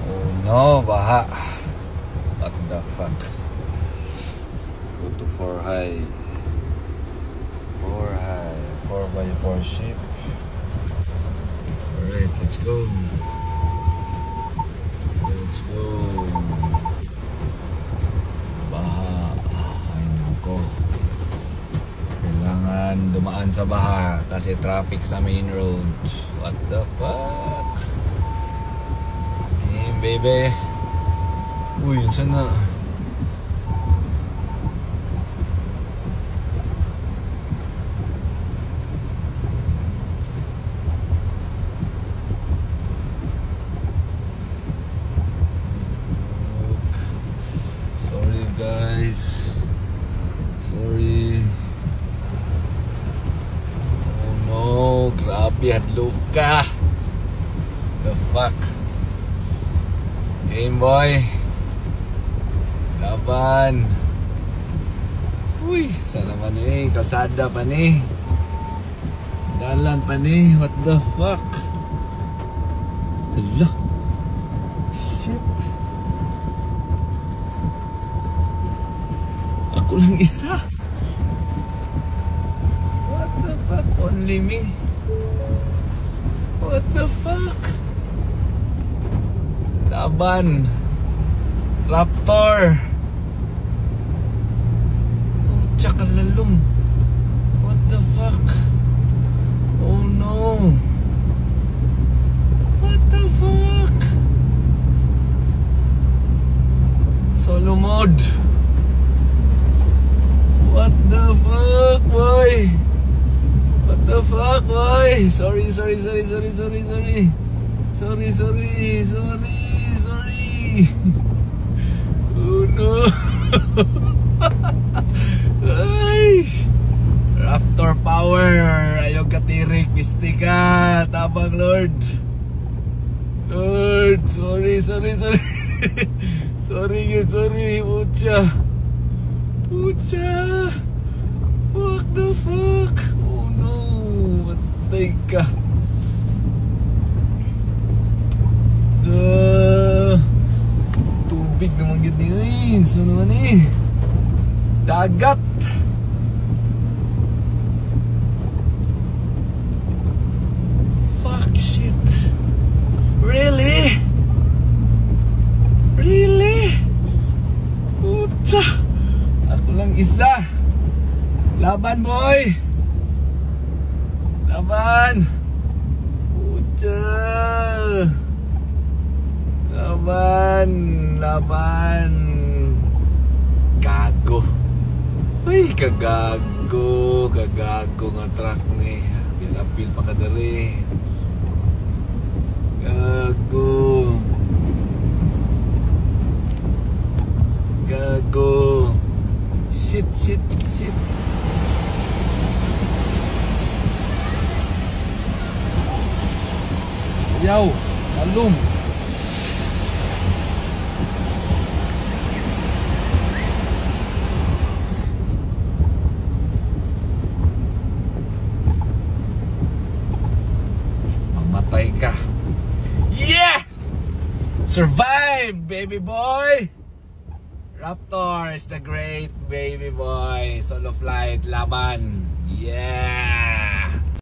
Oh no, baha. What the fuck? Go to 4 high. 4 high. 4x4 ship. Alright, let's go. Let's go. Baha. Ay nako. Kailangan dumaan sa baha kasi traffic sa main road. What the fuck? Hey, baby. Uy, yun sana. Sorry guys. Sorry. Oh no, grabe hadlok ka. The fuck. Game boy. Laban. Uy, sana man eh, kalsada pa ni. Dalan pa ni, what the fuck? Hala. Shit. Ako lang isa. What the fuck? Only me. What the fuck? Laban. Raptor. Tsaka lalong. What the fuck? Oh no. What the fuck? Solo mode. What the fuck, boy? What the fuck, boy? Sorry. Sorry. Oh no. Ay. Raptor power. Ayaw katirik. Pisti ka. Tabang Lord. Lord. Sorry. Sorry. Ucha. What the fuck? Oh no. Matay ka. Tubig naman yun eh. So naman eh. Dagat. Fuck shit. Really? Puta. Ako lang isa. Laban boy. Laban. Puta. Laban. Gago. Uy, kagago nga truck ni. Apil pa ka dari. Gago. Shit. Yaw, alum. Mamatay ka. Yeah! Survive, baby boy! Raptor is the great baby boy. Solo flight, laban. Yeah!